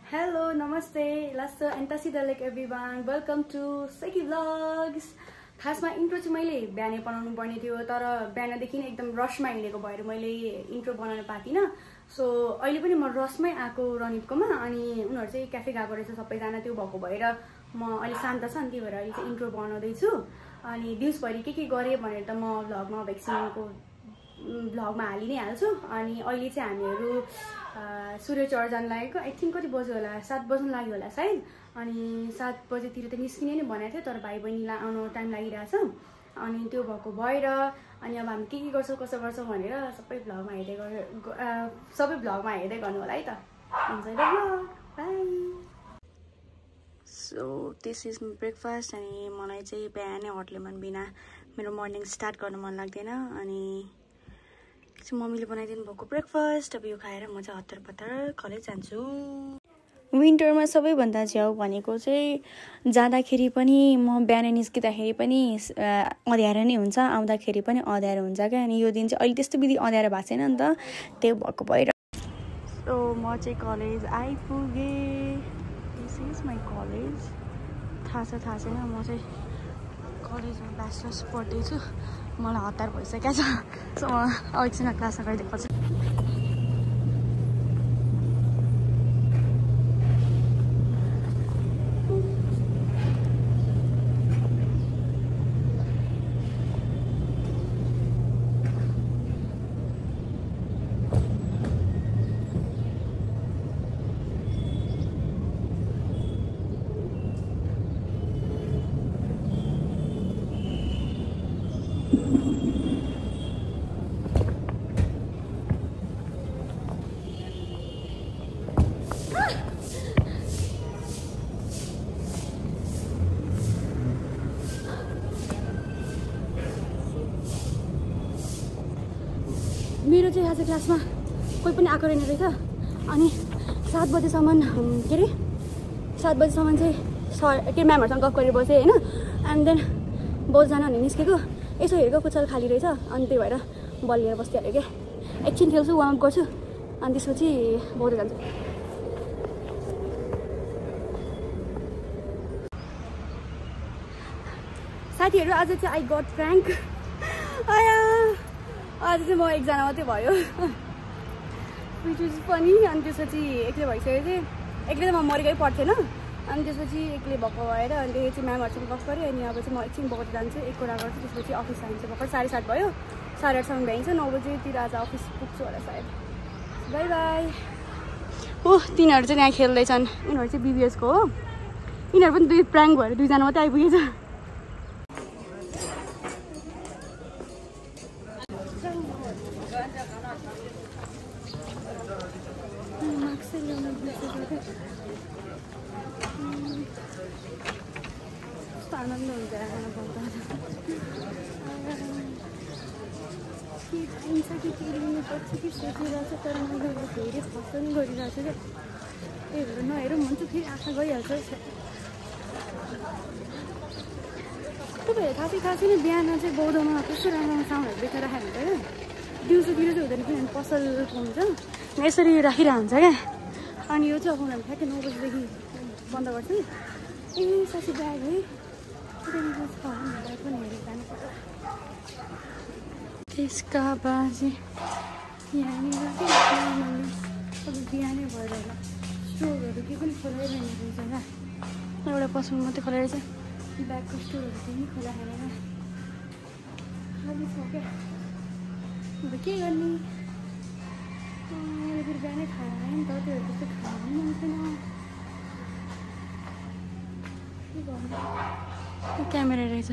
Hello, namaste, lasso and tasidalek everyone. Welcome to Seki Vlogs. खासमा intro चाहिँ मैले बिहानै बनाउनु पर्ने थियो तर बिहानदेखि नै एकदम रसमा हिँडेको भएर मैले इन्ट्रो बनाउन पातिन। सो अहिले पनि म रसमै आको रनितकोमा अनि उनीहरु चाहिँ क्याफे गएको रहेछ सबैजना, त्यो भएको भएर म अलि शान्त छ अनि त्यही भएर अहिले चाहिँ इन्ट्रो बनाउँदै छु। अनि दिउँसभरि के गरे भनेर त म भ्लगमा भ्याक्सिनको भ्लगमा हालि नै हाल्छु। अनि अहिले चाहिँ हामीहरु सूर्य चढ जान लागेको, आई थिंक कति बज्यो होला, 7 बज्न लाग्यो होला सायद। अनि 7 बजेतिर त निस्किने नै भनेको थियो तर भाइ बहिनीलाई आउन टाइम लागिरहेछ। अनि त्यो भएको भएर अनि अब हामी के गर्छौं कसो गर्छौं भनेर सबै भ्लगमा हेर्दै गर्नु होला है त। Enjoy the vlog, bye. So this is my breakfast. अनि मलाई चाहिँ बिहानै हट लेमन बिना मेरो मर्निङ स्टार्ट गर्न मन लाग्दैन। अनि मम्मीले बनाइदिनु भएको ब्रेकफास्ट, अब यो खाएर म चाहिँ हतार पतार कलेज जान्छु। विन्टरमा सबैभन्दा झ्याउ भनेको चाहिँ जाँदाखेरि पनि म बिहानै निस्किँदाखेरि पनि अँध्यारो नै हुन्छ, आउँदाखेरि पनि अँध्यारो हुन्छ क्या। अनि यो दिन चाहिँ अहिले त्यस्तो बिधि अँध्यारो भएको छैन नि त, त्यही भएको भएर। सो म चाहिँ कलेज आइपुगेँ। This is my college. थाहा छैन, म चाहिँ कलेजमा ब्याचलर्स पढ्दैछु। मलाई हतार भइसकेको छ। सो म एकछिन क्लासमा गइदिएको छु। मेरो चाहिँ आज क्लासमा कोही पनि आएको रहेन रहेछ। अनि 7 बजेसम्म के अरे 7 बजेसम्म चाहिँ सर के म्यामहरूसँग गफ गरेर बसेँ होइन। एन्ड देन बहुत जान भने निस्केको, यसो हेरेको फुटसल खाली रहेछ अनि त्यही भएर बल लिएर बस्दिहाल्यो क्या। एकछिन खेल्छु, वार्मअप गर्छु अनि त्यसपछि बहुत जान्छु। साथीहरू आज चाहिँ आई गट फ्र्याङ्क। आज चाहिँ म एकजना मात्रै भयो विच इज फनी। अनि त्यसपछि एक्लै भइसक्यो चाहिँ, एक्लै त म मरेकै पर्थेन। अनि त्यसपछि एक्लै भएको भएर अनि त्यसपछि चाहिँ म्यामहरूसँग गफ गरेँ। अनि अब चाहिँ म एकछिन बगत जान्छु, एक कुरा गर्छु, त्यसपछि अफिस जान्छु। भर्खर 7:30 भयो, 8:30सम्म भ्याइन्छ, 9 बजेतिर आज अफिस पुग्छु होला सायद। By by. ओह, तिनीहरू चाहिँ यहाँ खेल्दैछन्। यिनीहरू चाहिँ बिबिएसको हो। यिनीहरू पनि दुई प्राङ्क भएर दुईजना मात्रै आइपुगेछ। आनन्द हुन्छ खाना पाउँदा। के चाहिन्छ कि के लिनुपर्छ कि सोचिरहेको छ, तर मैले धेरै खर्च पनि गरिरहेको छु क्या। त्यही भएर नहेरौँ भन्छु, फेरि आँखा गइहाल्छ। तपाईँहरू थाहा छैन बिहान चाहिँ बौद्धमा कस्तो राम्रो सामानहरू बेचेर राखेको हुन्छ क्या। दिउँसोतिर चाहिँ हुँदैन, किनभने पसलको हुन्छ यसरी राखिरहेको हुन्छ क्या। अनि यो चाहिँ अब उनीहरू ठ्याक्कै 9 बजीदेखि बन्द गर्छ नि। ए साथी ब्याग है त्यसका बाजे यहाँनिर अब बिहानै भएर होला। स्टोरहरू के पनि खोलाइरहेन रहेछ होला, एउटा पसल मात्रै खोलेर चाहिँ ब्यागको स्टोरहरू केही पनि खोला खाँदैन, खालि छ क्या। अब के गर्ने, मैले फेरि बिहानै खाएर आएँ नि त, त्योहरू त्यस्तो खानु पनि मन छैन। के गर्नु, क्यामेरा रहेछ।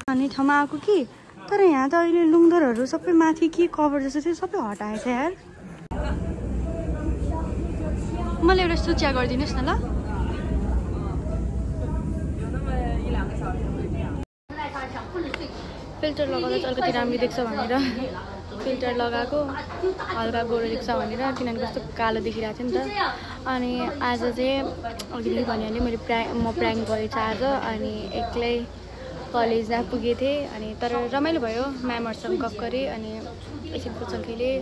अनि ठाउँमा आएको कि, तर यहाँ त अहिले लुङदरहरू सबै माथि के कभर जस्तो थियो सबै हटाएछ यार। मलाई एउटा यस्तो चिया गरिदिनुहोस् न ल। फिल्टर लगाउँदा चाहिँ अलिकति राम्रो देख्छ भनेर फिल्टर लगाएको हल्का गोरो देख्छ भनेर किनभने कस्तो कालो देखिरहेको थियो नि त अनि आज चाहिँ अघि भनिहालेँ मैले म प्र्याङ्क गरेछ आज अनि एक्लै कलेज पुगेको थिएँ अनि तर रमाइलो भयो म्यामहरूसँग गफ गरेँ अनि एकछिन पुच्छन् खेलेँ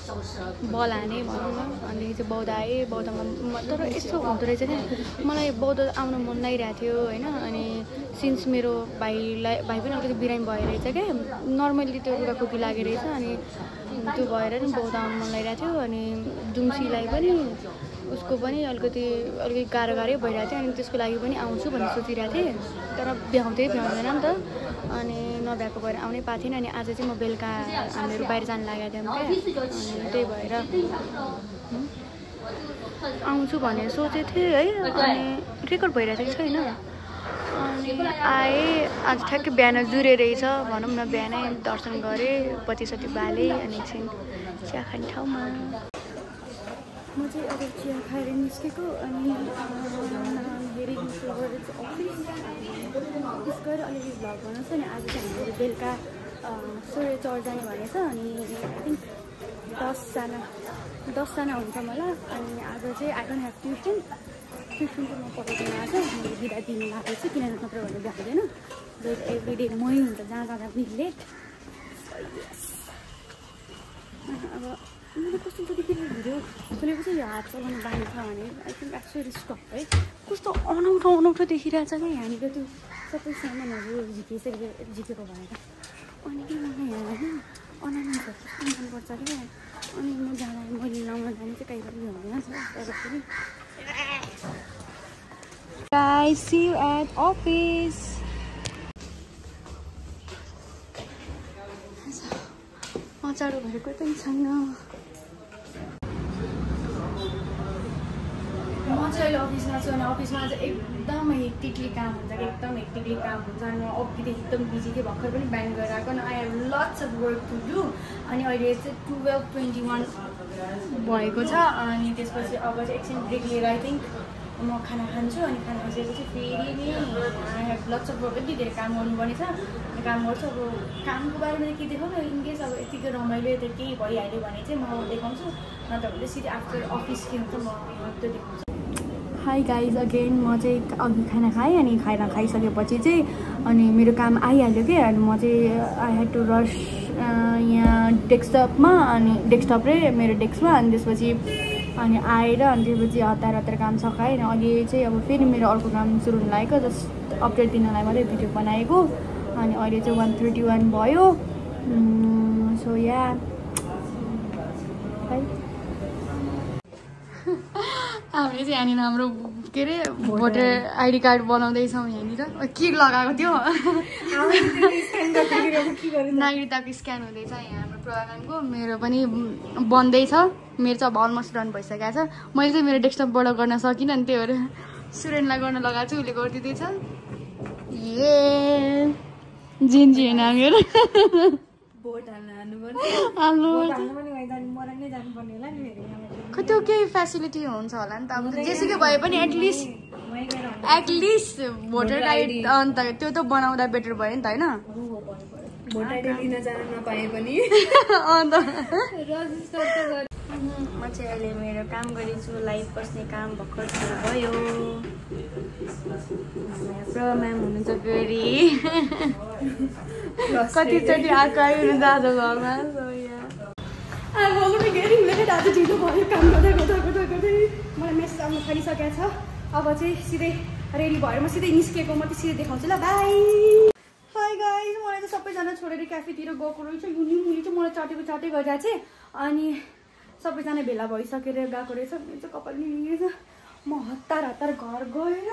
बल हाने भनौँ न अनि चाहिँ बौद्ध आएँ बौद्धमा तर यस्तो हुँदो रहेछ क्या मलाई बौद्ध आउनु मन लागिरहेको थियो होइन अनि सिन्स मेरो भाइ पनि अलिकति बिरामी भएर रहेछ क्या नर्मल्ली त्यो रुगाखोकी लागेको रहेछ अनि त्यो भएर नि बौद्ध आउनु मन लागिरहेको थियो अनि दुम्सीलाई पनि उसको पनि अलिकति गाह्रो भइरहेको थियो अनि त्यसको लागि पनि आउँछु भन्ने सोचिरहेको थिएँ तर भ्याउँदैन नि त अनि नभ्याएको भएर आउनै पाएको थिएन अनि आज चाहिँ म बेलुका हामीहरू बाहिर जानु लागेको थियौँ क्या अनि त्यही भएर आउँछु भनेर सोचेको थिएँ है अनि रेकर्ड भइरहेको थियो छैन अनि आएँ आज ठ्याक्कै बिहान जुरे रहेछ भनौँ न बिहानै दर्शन गरेँ पतिसती बालेँ अनि एकछिन चिया खाने ठाउँमा म चाहिँ अब चिया खाएर निस्केको अनि हेरेँ अफिस गएर अलिअलि भ्लग बनाउँछ अनि आज चाहिँ हामीहरू बेलुका सूर्य चौर जाने भनेछ अनि आई थिङ्क 10जना हुन्छ मलाई अनि आज चाहिँ आई डोन्ट ह्याभ ट्युसन चाहिँ म पठाउँदैन आज मैले बिदा दिनु लागेको छु किनभने नत्र भने भ्याउँदैन एभ्री डे मै हुन्छ जहाँ जाँदा पनि लेट अब मैले कस्तो देखिरहेको भिडियो खोलेपछि यो हात चलाउनु बानी छ भने आई थिङ्क एक्चुअली स्टप है कस्तो अनौठो देखिरहेछ क्या यहाँनिर त्यो सबै सामानहरू झिकेको भनेर अनि के मलाई यहाँ होइन अनामिन्छ कस्तो मनपर्छ क्या अनि म जाँदा मैले लाउन जाने चाहिँ कहीँ पनि हुँदैन तर पनि Guys, see you at office. चाँडो भएको पनि छैन म चाहिँ अहिले अफिसमा छु अनि अफिसमा चाहिँ एकदम हेक्टिकली काम हुन्छ कि एकदम हेक्टिकली काम हुन्छ अनि म अघिदेखि एकदम बिजी थिएँ भर्खर पनि ब्याङ्क गएर आएको अनि I have lots of work to do अनि अहिले चाहिँ 12:21 भएको छ अनि त्यसपछि अब चाहिँ एकछिन ब्रेक लिएर आई थिङ्क म खाना खान्छु अनि खाना खाइसकेपछि फेरि नि I have lots of work यति धेरै काम गर्नुपर्ने छ अनि काम गर्छु अब कामको बारेमा के देखाउनु इनकेस अब यतिकै रमाइलो यता केही भइहाल्यो भने चाहिँ म देखाउँछु नत्र भने सिधै आफ्टर अफिस के हुन्छ म त्यो देखाउँछु हाई गाइज अगेन म चाहिँ अघि खाना खाएँ अनि खाना खाइसकेपछि चाहिँ अनि मेरो काम आइहाल्यो कि अनि म चाहिँ आई ह्याड टु रस यहाँ डेस्कटपमा अनि डेस्कटप र मेरो डेस्कमा अनि त्यसपछि अनि आएर अनि त्यसपछि हतार काम सकाएँ अनि अहिले चाहिँ अब फेरि मेरो अर्को काम सुरु हुन लागेको जस्ट अपडेट दिनलाई मात्रै भिडियो बनाएको अनि अहिले चाहिँ 1:31 भयो सो या हामीले चाहिँ यहाँनिर हाम्रो के अरे भोटर आइडी कार्ड बनाउँदैछौँ यहाँनिर के लगाएको थियो नागरिकताको स्क्यान हुँदैछ यहाँ हाम्रो प्रोग्रामको मेरो पनि बन्दैछ मेरो चाहिँ अब अलमोस्ट रन भइसकेको छ मैले चाहिँ मेरो डेस्कटपबाट गर्न सकिनँ अनि त्यही भएर सुरेनलाई गर्न लगाएको छु उसले गरिदिँदैछ ए जिन्जी होइन मेरो भोट खै त्यो केही फेसिलिटी हुन्छ होला नि त अब जेसुकै भए पनि एटलिस्ट भोटर कार्ड अन्त त्यो त बनाउँदा बेटर भयो नि त होइन अन्त म चाहिँ अहिले मेरो काम गरेछु लाइभ बस्ने काम भर्खर सुरु भयो प्रो म्याम हुनुहुन्छ फेरि कतिचोटि आएको आइरहनु जाँदो घरमा आज ढिलो भयो काम गर्दै मलाई मेसेज आउनु थालिसकेको छ अब चाहिँ सिधै रेडी भएर म सिधै निस्केको म चाहिँ सिधै देखाउँछु ल बाई हाई गाइज मलाई चाहिँ सबैजना छोडेर क्याफेतिर गएको रहेछ मुली चाहिँ मलाई चाटे गर्दा चाहिँ अनि सबैजना भेला भइसकेर गएको रहेछ मेरो चाहिँ कपाल निलिएछ म हतार घर गएर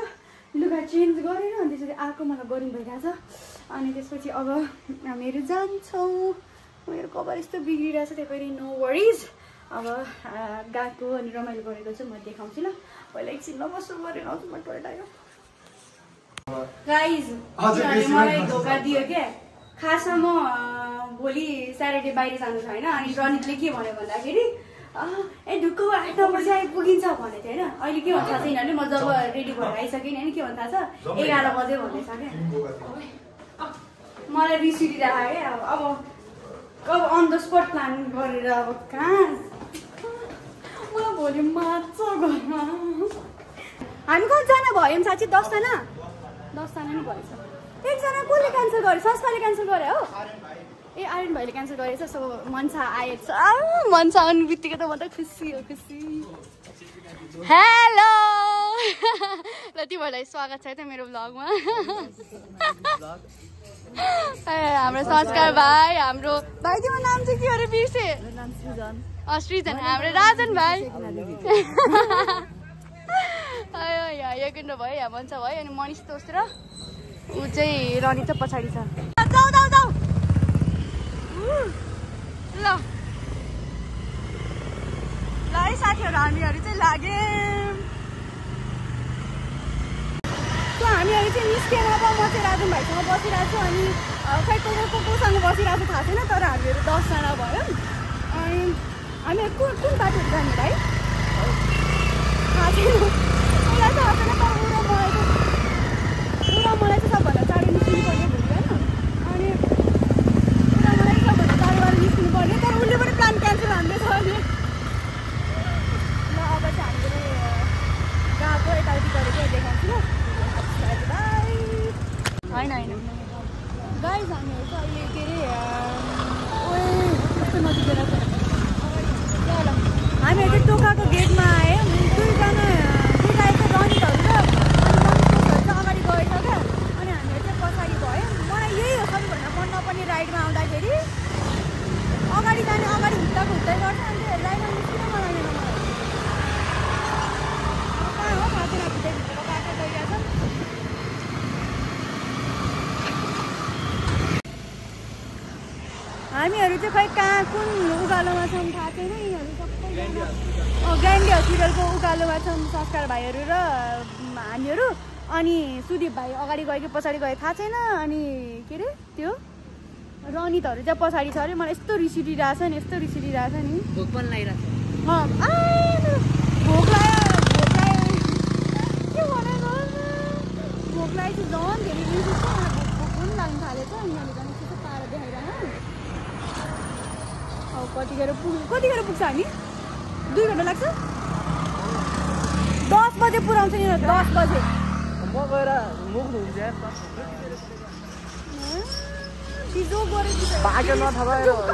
लुगा चेन्ज गरेर अनि त्यसरी आएको मलाई गरौँ भइरहेछ अनि त्यसपछि अब हामीहरू जान्छौँ मेरो कपाल यस्तो बिग्रिरहेछ त्यही भएर नो वरिज अब गएको अनि रमाइलो गरेको चाहिँ म देखाउँछु ल पहिला एकछिन नबस्नु गरेर आउँछु म टोइलेट आयो गाइज मलाई धोका दियो क्या खासमा म भोलि स्याटरडे बाहिर जानु छ होइन अनि रनितले के भन्यो भन्दाखेरि ए ढुक्क 8 बजी आइपुगिन्छ भनेको थियो होइन अहिले के भन्छ छ यिनीहरूले म जब रेडी भएर आइसकेँ नि के भन्छ छ 11 बजे भन्दैछ क्या मलाई रिस उठिरहेको क्या अब अब अन द स्पट प्लान गरेर अब कहाँ मलाई भोलि मार्छ घरमा। हामी कतिजना भयो नि साँच्ची? 10 जना नि भएछ। एकजना कसले क्यान्सल गर्यो? संस्थाले क्यान्सल गरे हो? ए आर्यन भाइले क्यान्सल गरेछ। सो मनसा आएछ। मनसा आउने बित्तिकै त म त खुसी हो खुसी। हेलो ल तिमीहरूलाई स्वागत छ त मेरो भ्लगमा। हाम्रो संस्कार भाइ, हाम्रो भाइ तिम्रो नाम चाहिँ के अरे बिर्से? सृजन। हाम्रो राजन भाइ। यहाँ यज्ञेन्द्र भयो, यहाँ भन्छ भयो, अनि मनिष दोस्रो ऊ चाहिँ रनी चाहिँ पछाडि छ। जाऊ जाऊ जाऊ ल ल है साथीहरू, हामीहरू चाहिँ लाग्यौँ। हामीहरू चाहिँ निस्केर अब म चाहिँ राजन भाइसँग बसिरहेको छु। अनि खै कोसँग बसिरहेको थाहा छैन, तर हामीहरू 10 जना भयो। अनि हामीहरू कुन बाटोहरू जाने भाइ थाहा छैन, मलाई थाहा छैन। तर ऊ र मलाई चाहिँ सबभन्दा चाँडो निस्किनु पर्ने भोलि होइन। अनि ऊ र मलाई सबभन्दा चाँडो निस्किनु पर्ने, तर उसले पनि प्लान क्यान्सल हान्दै छ। अनि ल अब चाहिँ हामीले गएको यताउति गरेको देखाउँछु ल। होइन गाइस, हामीहरू चाहिँ अहिले के अरे कस्तो नजिकै ल हामीहरू चाहिँ टोकाको गेटमा आयौँ। दुईजना चाहिँ रनितहरू र अनि अगाडि गएछ क्या। अनि हामीहरू चाहिँ पछाडि भयो। मलाई यही हो सबैभन्दा मन नपर्ने राइडमा आउँदाखेरि, अगाडि जाने अगाडि हुँदाको हुँदै गर्छ। अनि त्यो राइडमा निस्किन मन लागेन मलाई। कहाँ हो थाहा छैन, भित्रको बाटो गइरहेको छ। हामीहरू चाहिँ खै कहाँ कुन उकालोमा छौँ थाहा छैन। यिनीहरू सबैजना ग्रान्डी हस्पिटलको उकालोमा छौँ, संस्कार भाइहरू र हामीहरू। अनि सुदीप भाइ अगाडि गयो कि पछाडि गयो थाहा छैन। अनि के अरे त्यो रनितहरू चाहिँ पछाडि छ अरे। मलाई यस्तो रिस उठिरहेछ नि, यस्तो रिस उठिरहेछ नि। भोक पनि लागिरहेको छ। भोक लाग्यो के भनेको, भोक लागेको झन् धेरै रिस उठ्छ। भोक पनि लाग्नु थालेछ। यिनीहरूले झन् यस्तो पाएर देखाइरहनु। अब कतिखेर पुग्छ हामी? 2 घन्टा लाग्छ। 10 बजे पुऱ्याउँछ नि। 10 बजे म गएर मुख धुन्छ बाटो नथबाएर हो कि।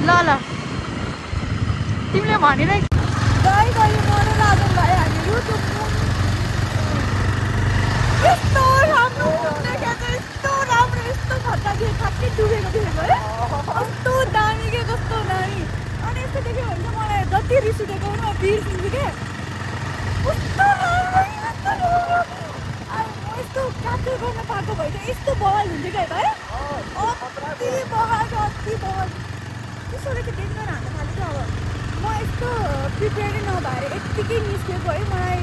ल तिमीले भनेर गाई गई मरे राजन भाइ। हामी युट्युबमा यस्तो राम्रो देखेको, यस्तो राम्रो, यस्तो खट्टा थियो, ठ्याक्कै डुबेको देखेको है। कस्तो दामी के, कस्तो दामी। अनि यस्तो देख्यो भने चाहिँ मलाई जति रिस उठेको म बिर्सिन्छु क्या। कस्तो राम्रो, यस्तो क्याप्चर गर्न पाएको भए चाहिँ यस्तो बवाल हुन्थ्यो क्या है। अति बवाल, अति बवाल। त्यसोले चाहिँ डेन्जर हान्न थाल्छ। अब म यस्तो प्रिपेयरै नभएर यत्तिकै निस्केको है। मलाई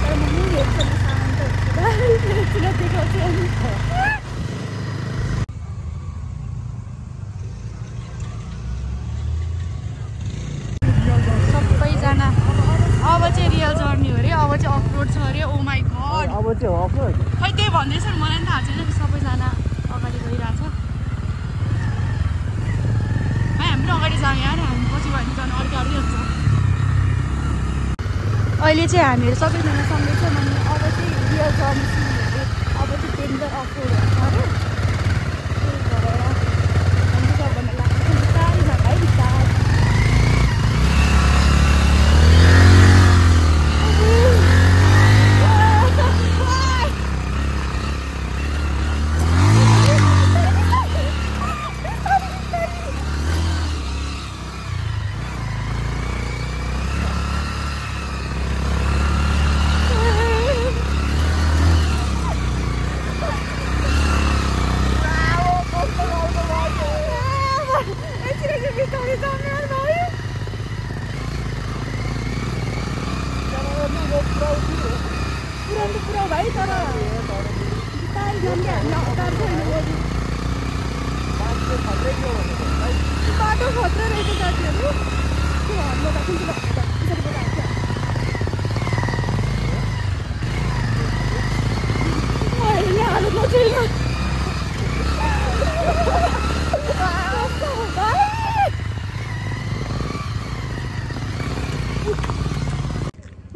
तर म हेर्छु नि शान्त हुन्छु देखाउँछु। अनि सबैजना अब चाहिँ रियल जर्नी हो अरे। अब चाहिँ अफरोड छ अरे। ओ माई गड, अब चाहिँ अफरोड खै त्यही भन्दैछ नि, मलाई पनि थाहा छैन। सबैजना अगाडि गइरहेछ। हाम्रो अगाडि जाने यार, हामी पछि भयो भने जानु अलिक अलिक हुन्छ। अहिले चाहिँ हामीहरू सबैजना सँगै छौँ। अनि अब चाहिँ रियल जर्नी सुरु हुँदै, अब चाहिँ डेन्जर अफरोडहरू छ अरे। त्यही भएर हामी सबभन्दा लाग्छ बिस्तारै जाँदा है, बिस्तारै। पुरा भाइ तर बिस्तारै जाने हामी हतार छ। बाटो खतरा रहेछ साथीहरू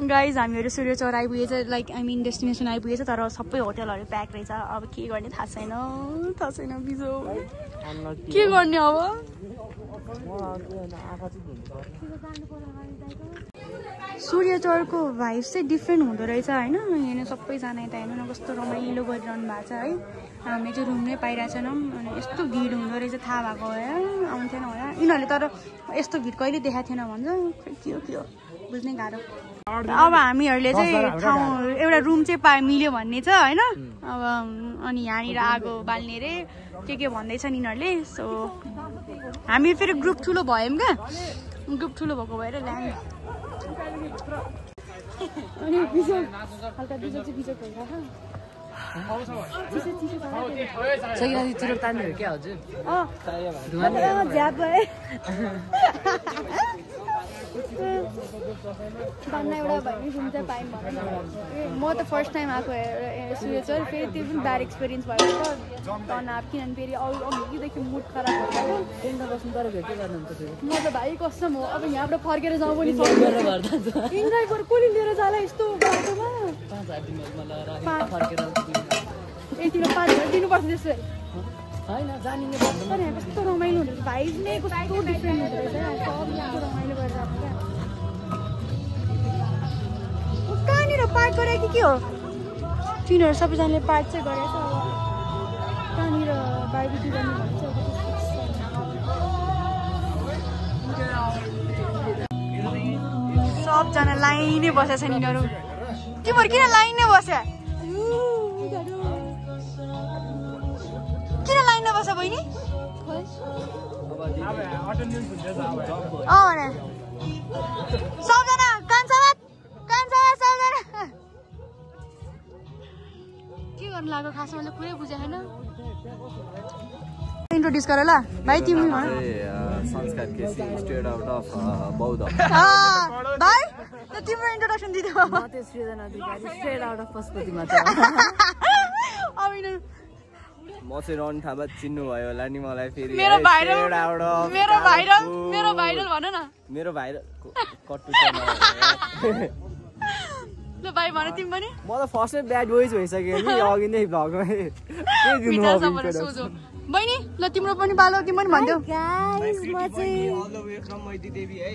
गाइज हामीहरू सूर्यचौर आइपुगेछ लाइक आई मिन डेस्टिनेसन आइपुगेछ तर सबै होटलहरू प्याक रहेछ अब के गर्ने थाहा छैन बिजो के गर्ने अब सूर्यचौरको भाइब चाहिँ डिफ्रेन्ट हुँदो रहेछ होइन हेर्नु सबैजना यता हेर्नु न कस्तो रमाइलो गरिरहनु भएको छ है हामीले चाहिँ रुम नै पाइरहेछौँ अनि यस्तो भिड हुँदो रहेछ थाहा भएको भए आउँथेन होला यिनीहरूले तर यस्तो भिड कहिले देखाएको थिएन भन्छ के हो बुझ्नै गाह्रो अब हामीहरूले चाहिँ ठाउँ एउटा रुम चाहिँ मिल्यो भन्ने छ होइन अब अनि यहाँनिर आगो बाल्ने रे के भन्दैछन् यिनीहरूले सो हामी फेरि ग्रुप ठुलो भयौँ क्या ग्रुप ठुलो भएको भएर ल्याङ अनि हल्का बिजो चाहिँ बिजो एउटा भन्ने रुम चाहिँ पायौँ म त फर्स्ट टाइम आएको सूर्यचौर फेरि त्यो पनि ब्याड एक्सपिरियन्स भयो तनाव किनभने फेरि अघिदेखि मुड खराब भयो म त भाइ कसम हो अब यहाँबाट फर्केर जाउँ पनि इन्जोय गरेर कसले लिएर जाला यस्तो बाटोमा यतिको 5 हजार दिनुपर्छ त्यसो तर यहाँ कस्तो रमाइलो हुँदो रहेछ भाइब नै कस्तो डिफ्रेन्ट हुँदो रहेछ सब यहाँको रमाइलो गरेर आएको क्या कहाँनिर पार्क गरे कि के हो तिनीहरू सबैजनाले पार्क चाहिँ गरेछ अब कहाँनिर बार्बिक्यू गर्ने भन्छ सबजना लाइनै बसेछ नि यिनीहरू तिमीहरू किन लाइनै बस्या किन लाइनमा बस्छ बहिनी सबजना सबजना के गर्नु लाग्यो खासमा मैले पुरै बुझेको छैन इन्ट्रोड्युस गर ल भाइ तिमी भन संस्कार केसी स्ट्रेट आउट अफ बौद्ध भाइ त तिम्रो इन्ट्रोडक्सन दिदियो म त्यो सृजना अधिकारी स्ट्रेट आउट अफ पशुपतिमा छ म चाहिँ रन थापा चिन्नु भयो होला नि मलाई फेरि मेरो भाइरल भन न मेरो भाइरल कट्टु ल भाइ भन तिमी पनि म त फर्स्टमै ब्याड बोइज भइसक्यो नि अघि नै भ्लगमै के दिनु बहिनी ल तिम्रो पनि बालो तिमी पनि भन्देऊ गाइस म चाहिँ all the way from Maiti Devi है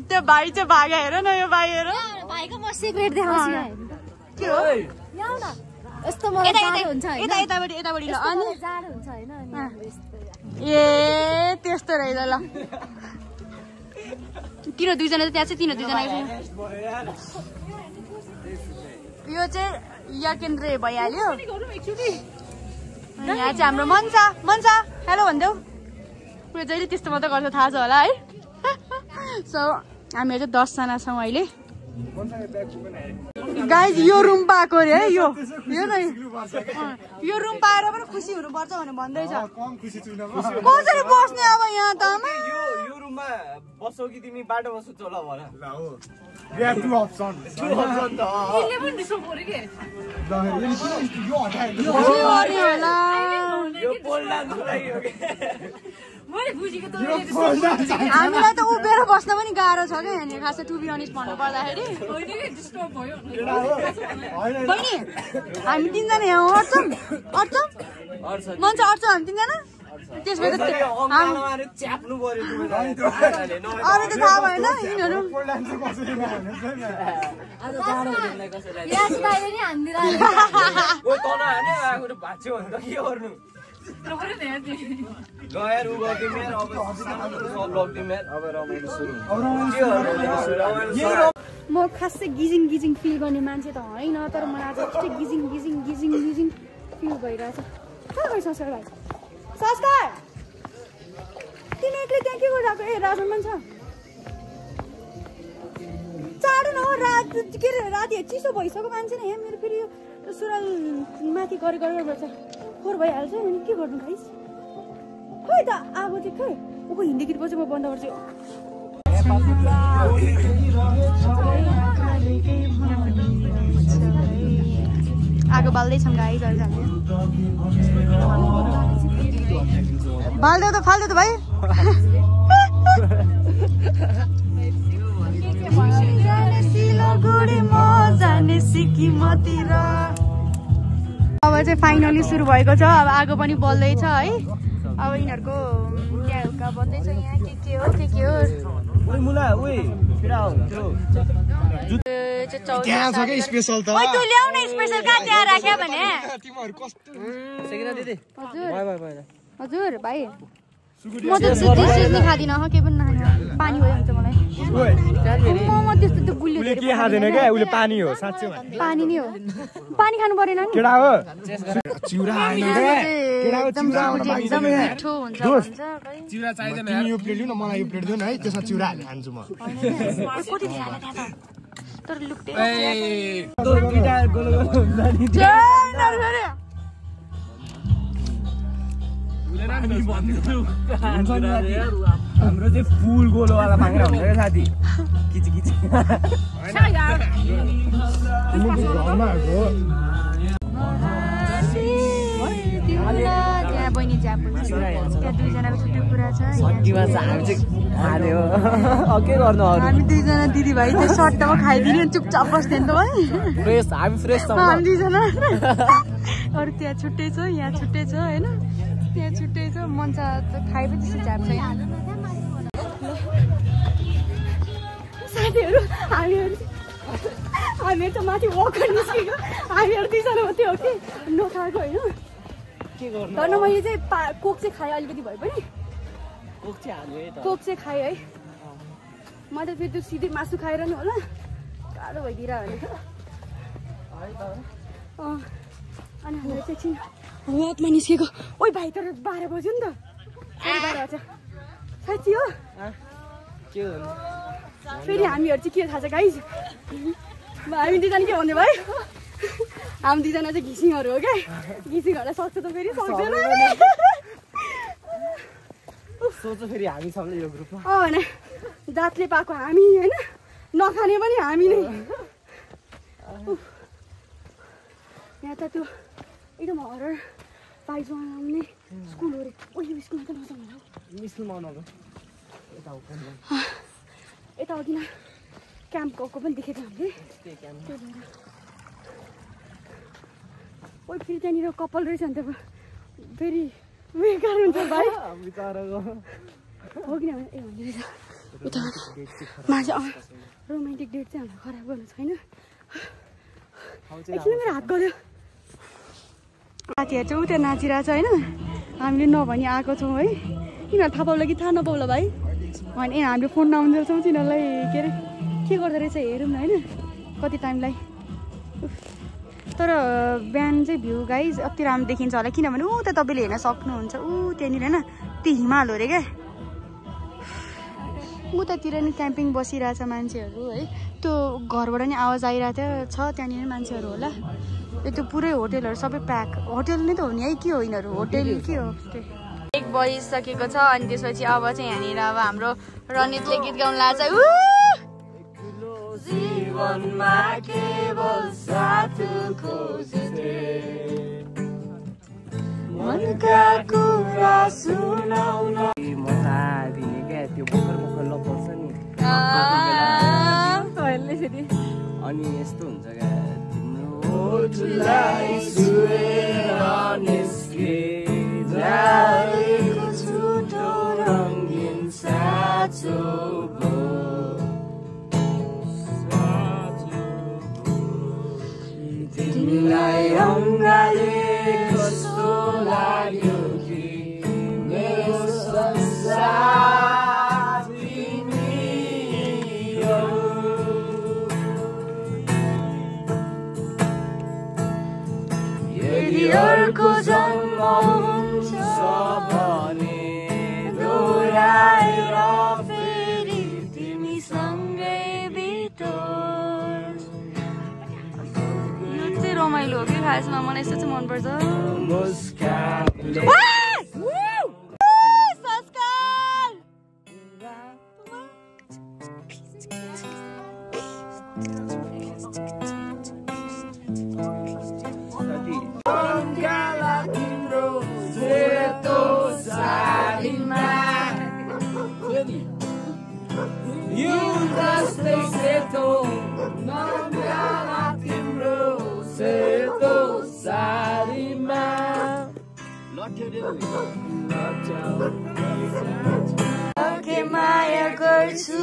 त्यो भाइ चाहिँ भाग्यो हेर न यो भाइ हेर भाइको म सिक्रेट देखाउँछु के हो याउ न यस्तो मलाई जाडो हुन्छ हैन यताबडी ल अनि जाडो हुन्छ हैन अनि ए त्यस्तो रहेछ ल तिनीहरू दुईजना त्यहाँ चाहिँ तिनीहरू दुईजना यो चाहिँ याकेन्द्र भइहाल्यो यहाँ चाहिँ हाम्रो मन्सा हेलो भन्देऊ उयो जहिले त्यस्तो मात्रै गर्छ थाहा छ होला है सो हामीहरू चाहिँ 10 जना छौँ अहिले गाइज यो रुम पाएको अरे है यो रुम पाएर पनि खुसी हुनुपर्छ भनेर भन्दैछ कसरी बस्ने अब यहाँ त यो रुममा बस्छौ कि तिमी बाटो बस्छौ चोला भन हामीलाई त उभिएर बस्न पनि गाह्रो छ क्या यहाँनिर खासै टु बी अनेस्ट भन्नु पर्दाखेरि बहिनी हामी 3 जना यहाँ अट्छौँ मान्छे अट्छौँ हामी 3 जना त्यसपछि अरू त थाहा भएन यिनीहरू म खासै गिजिङ फिल गर्ने मान्छे त होइन तर मलाई आज यस्तै गिजिङ फिल भइरहेछ कहाँ गयो संस्कार भाइ संस्कार तिमी एक्लै त्यहाँ के गरिरहेको ए राजन पनि छ चाँडो न हो के अरे राति चिसो भइसक्यो मान्छे नै यहाँ मेरो फेरि यो सुरुवाल माथि गरेर गर्छ फोहोर भइहाल्छ अनि के गर्नु गाइस खोइ त आगो चाहिँ खै ऊ हिन्दी गीत बजेको बन्द गर्छु आगो बाल्दैछौँ गाइस अहिले हामीले बाल्देऊ त फाल्देऊ त भाइ अब चाहिँ फाइनली सुरु भएको छ अब आगो पनि बल्दैछ है अब यिनीहरूको त्यहाँ हुक्का बन्दैछ यहाँ के हो हजुर भाइ म त चिज खादिनँ के पनि नखाने पानी भयो हुन्छ मलाई म त्यस्तो त गुलियो के खादैन के उले पानी हो साच्चै पानी नै हो पानी खानु परेन नि केडा हो चिउरा हैन के केडा हो चिउरा एकदम मिठो हुन्छ भन्छ चिउरा चाहिदैन यार यो प्लेट लिउ न मलाई यो प्लेट दिउ न है त्यसमा चिउरा हालेर खान्छु म कति दिन हाले त्यहाँ त तर लुक्टे ए गिटार गोलो गोलो हुन्छ नि हाम्रो चाहिँ फुल गोलोवाला मागेर हुन्छ क्या साथी किच किच त्यहाँ बहिनी ज्यापु त्यहाँ दुईजनाको छुट्टै कुरा छ के गर्नु हामी दुईजना दिदीभाइ त्यो सट्टामा खाइदिने चुपचाप बस्दैन त भाइ हामी फ्रेस हामी दुईजना अरू त्यहाँ छुट्टै छ यहाँ छुट्टै छ होइन त्यहाँ छुट्टै छ मन्चा त खाएपछि च्याप छ यहाँ साथीहरू हामीहरू त माथि वकर निस्केको हामीहरू दुईजना मात्रै हो कि नखाएको होइन तर मैले चाहिँ कोक चाहिँ खाएँ अलिकति भए पनि कोक चाहिँ खाएँ है म त फेरि त्यो सिधै मासु खाएर नि होला गाह्रो भइदिएर भनेको अनि हामीहरू चाहिँ एकछिन वाकमा निस्केको ओइ भाइ तर 12 बज्यो नि त 12 बज्छ साँच्ची हो फेरि हामीहरू चाहिँ के थाहा छ गाइज हामी दुईजना के भन्ने भाइ हामी दुईजना चाहिँ घिसिङहरू हो क्या घिसिङहरूलाई सक्छ त फेरि सक्दैन सोचो फेरि हामी सँगै यो ग्रुपमा होइन जातले पाएको हामी होइन नखाने पनि हामी नै यहाँ त त्यो एकदम हरर भाइजमा आउने स्कुल हो अरे ओ यो स्कुलमा त नजाउँ स्कुलमा नगयो यता अघि क्याम्प गएको पनि देखेको हामीले ओ फेरि त्यहाँनिर कपाल रहेछ नि त फेरि बेकार हुन्छ भाइ हो किनभने ए भन्ने उता मान्छे रोमान्टिक डेट चाहिँ हामीलाई खराब गर्नु छैन एकछिन मेरो हात गयो साथीहरू चाहिँ उता नाचिरहेको छ होइन हामीले नभनी आएको छौँ है किन थाहा पाउला कि थाहा नपाउला भाइ होइन ए हामीले फोन नआउँदैछौँ तिनीहरूलाई के अरे के गर्दो रहेछ हेरौँ न होइन कति टाइमलाई तर बिहान चाहिँ भ्यू गाइज अति राम्रो देखिन्छ होला किनभने ऊ त तपाईँले हेर्न सक्नुहुन्छ ऊ त्यहाँनिर होइन त्यो हिमाल हो अरे क्या उतातिर नि क्याम्पिङ बसिरहेछ मान्छेहरू है त्यो घरबाट नि आवाज आइरहेको छ त्यहाँनिर मान्छेहरू होला त्यो पुरै होटेलहरू सबै प्याक होटेल नै त हो नि है के हो यिनीहरू होटेल के हो 1 बजिसकेको छ अनि त्यसपछि अब चाहिँ यहाँनिर अब हाम्रो रनितले गीत गाउन लाग्छ जीवनमा केवल साथ खोज्थे मनका कुरा सुनाउन मजा दिने क्या त्यो बोकर लपर्छ नि अनि यस्तो हुन्छ क्या तिम्रो छुटो रङ्गिन साँचो तिमीलाई अङ्गाले कस्तो लाग्यो कि मेरो संसार तिमी हो यदि अर्को जन्म हुन्छ भने दोहोऱ्याएर फेरि तिमीसँगै बितोस् यो चाहिँ रमाइलो हो कि खासमा मलाई यस्तो चाहिँ मनपर्छ माया गर्छु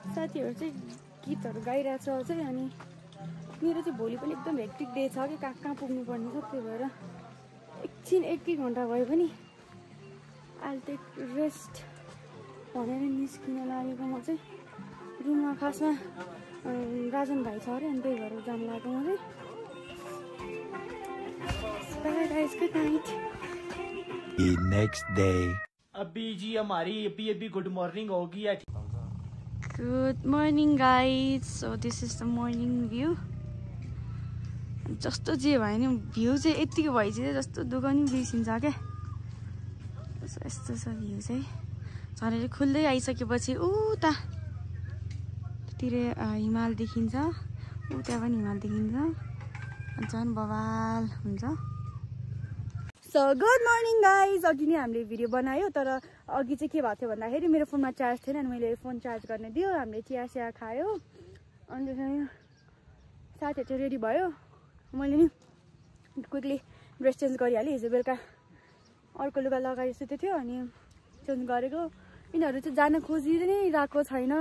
साथीहरु चाहिँ गीतहरु गाइरहेछ चाहिँ अनि मेरो चाहिँ भोलि पनि एकदम हेक्टिक डे छ कि कहाँ पुग्नु पर्ने छ त्यही भएर एकछिन 1 घण्टा भयो पनि I'll take rest भनेर निस्किन लागेको म चाहिँ रुममा खासमा राजन भाइ छ अरे अनि त्यही भएर जान लागेको म चाहिँ bye guys good night The next day. अभी जी हमारी अभी गुड मॉर्निंग होगी या Good morning guys. So this is the morning view. जस्तो जे भयो नि भ्यू चाहिँ यतिको भइसक्यो जस्तो दुःख नि बिर्सिन्छ क्या यस्तो छ भ्यू चाहिँ झरेर खुल्दै आइसकेपछि उता तिर हिमाल देखिन्छ उता पनि हिमाल देखिन्छ झन् बवाल हुन्छ सो गुड मर्निङ गाइज अघि नै हामीले भिडियो बनायो तर अघि चाहिँ के भएको थियो भन्दाखेरि मेरो फोनमा चार्ज थिएन अनि मैले फोन चार्ज गर्ने दियो हामीले चिया खायो अनि त्यसपछि साथीहरू चाहिँ रेडी भयो मैले नि क्विकली ड्रेस चेन्ज गरिहालेँ हिजो बेलुका अर्को लुगा लगाएर सुतेको थियो अनि चेन्ज गरेको यिनीहरू चाहिँ जान खोजि नै रहेको छैन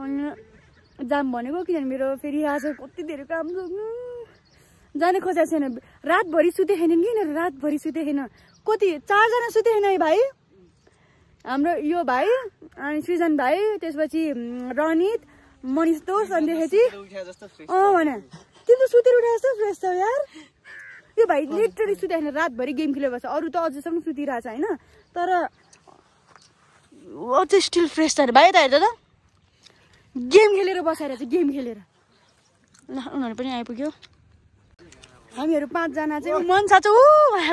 अनि जाम भनेको किनभने मेरो फेरि आज कति धेरै काम छ जाने खोजेको छैन रातभरि सुते छैन कि यिनीहरू रातभरि सुते छैन कति 4 जना सुते छैन भाइ हाम्रो यो भाइ अनि सृजन भाइ त्यसपछि रनित मनिष दोष अनि त्यसपछि भने तिम्रो सुतेर उठे जस्तो फ्रेस छ यार यो भाइ लिटरली सुते छैन रातभरि गेम खेलेर बस्छ अरू त अझैसम्म सुतिरहेछ होइन तर अझै स्टिल फ्रेस छ भाइ त हेर्दा त गेम खेलेर बसेर चाहिँ गेम खेलेर ल उनीहरू पनि आइपुग्यो हामीहरू 5 जना चाहिँ मन छ ऊ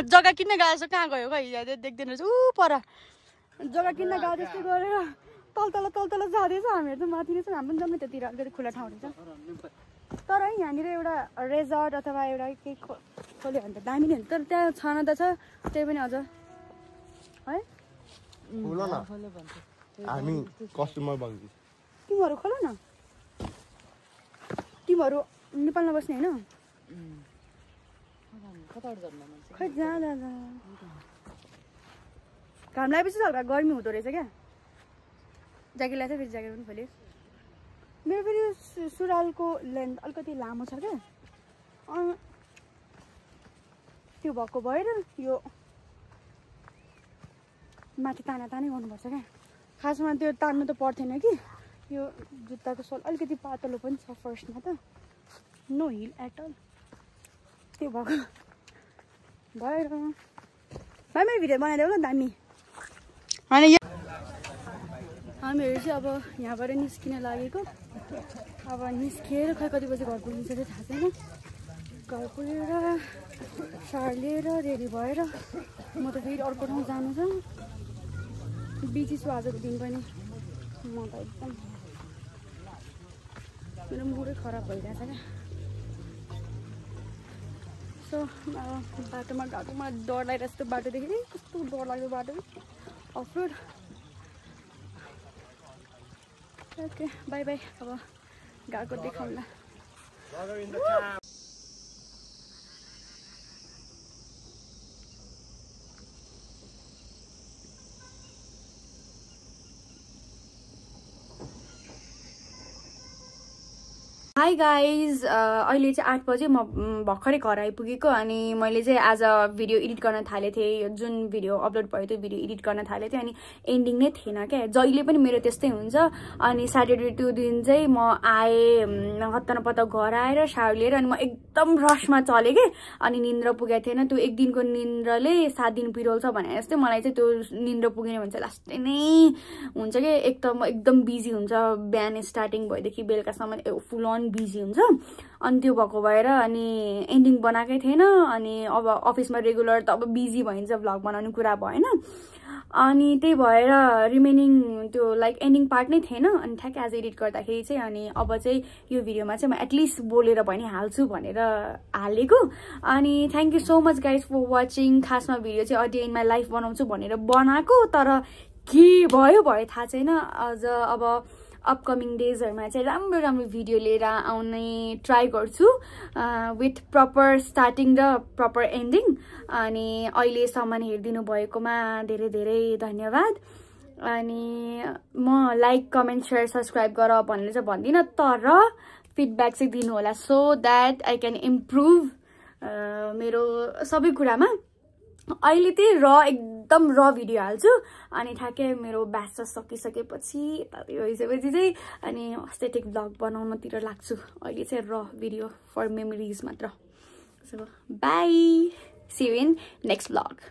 जग्गा किन्न गएको छ कहाँ गयो खै देख्दैन रहेछ ऊ पर जग्गा किन्न गएको जस्तो गरेर तल जाँदैछ हामीहरू त माथि नै छ हाम्रो जम्मै त्यतिर अलिकति खुला ठाउँ रहेछ तर है यहाँनिर एउटा रेजर्ट अथवा एउटा केही खोल्यो भने त दामी नै हुन्छ तर त्यहाँ छन त छ त्यही पनि अझ है हामी कस्टमर बङ्गी तिमीहरू खोल न तिमीहरू नेपालमा बस्ने होइन खै जाँदा घाम लागेपछि हल्का गर्मी हुँदो रहेछ क्या ज्याकेट लगाएको फेरि ज्याकेट पनि खोल्यो मेरो फेरि सुरुवालको लेन्थ अलिकति लामो छ क्या त्यो भएको भएर यो माथि तानै गर्नुपर्छ क्या खासमा त्यो तान्नु त पर्दैन कि यो जुत्ताको सोल अलिकति पातलो पनि छ फर्स्टमा त नो हिल एट अल त्यो भएको भएर भाइ मेरो भिडियो बनाइदेऊ ल दामी होइन हामीहरू चाहिँ अब यहाँबाट निस्किन लागेको अब निस्किएर खै कति बजी घर पुगिन्छ चाहिँ थाहा छैन घर पुगेर सार लिएर रेडी भएर म त फेरि अर्को ठाउँ जानु छ बिजी छु आजको दिन पनि म त एकदम मेरो मुडै खराब भइरहेछ क्या सो बाटोमा गएकोमा डर लागेर यस्तो बाटो देखेँ कस्तो डर लाग्दो बाटो अफरोड ओके बाई बाई अब गएको देखाउँला हाई गाइज अहिले चाहिँ 8 बजे म भर्खरै घर आइपुगेको अनि मैले चाहिँ आज भिडियो एडिट गर्न थालेको थिएँ जुन भिडियो अपलोड भयो त्यो भिडियो एडिट गर्न थालेको थिएँ अनि एन्डिङ नै थिएन क्या जहिले पनि मेरो त्यस्तै हुन्छ अनि स्याटरडे त्यो दिन चाहिँ म आएँ हत्तनपत्त घर आएर साउर लिएर अनि म एकदम रसमा चलेँ कि अनि निन्द्र पुगेको थिएन त्यो एक दिनको निन्द्रले 7 दिन पिरोल्छ भने जस्तै मलाई चाहिँ त्यो निन्द्र पुगेन भने चाहिँ लास्टै नै हुन्छ कि एक त म एकदम बिजी हुन्छ बिहान स्टार्टिङ भएदेखि बेलुकासम्म फुल अन बिजी हुन्छ अनि त्यो भएको भएर अनि एन्डिङ बनाएकै थिएन अनि अब अफिसमा रेगुलर त अब बिजी भइन्छ भ्लग बनाउने कुरा भएन अनि त्यही भएर रिमेनिङ त्यो लाइक एन्डिङ पार्ट नै थिएन अनि ठ्याक्क एज एडिट गर्दाखेरि चाहिँ अनि अब चाहिँ यो भिडियोमा चाहिँ म एटलिस्ट बोलेर पनि हाल्छु भनेर हालेको अनि thank you so much guys for watching खासमा भिडियो चाहिँ a day in my life बनाउँछु भनेर बनाएको तर के भयो थाहा छैन अझ अब अपकमिङ डेजहरुमा चाहिँ राम्रो भिडियो लिएर आउने ट्राई गर्छु विथ प्रपर स्टार्टिङ र प्रपर एन्डिङ अनि अहिलेसम्म हेरिदिनु भएकोमा धेरै धन्यवाद अनि म लाइक कमेन्ट शेयर सब्स्क्राइब गर भनेर चाहिँ भन्दिनँ तर फिडब्याक चाहिँ दिनु होला so that I can improve मेरो सबै कुरामा अहिले चाहिँ एकदम र भिडियो हाल्छु अनि ठ्याक्कै मेरो ब्याच सकिसकेपछि यो हिसाबपछि चाहिँ अनि एस्थेटिक भ्लग बनाउनतिर लाग्छु अहिले चाहिँ र भिडियो फर मेमोरिज मात्र so bye see you in next vlog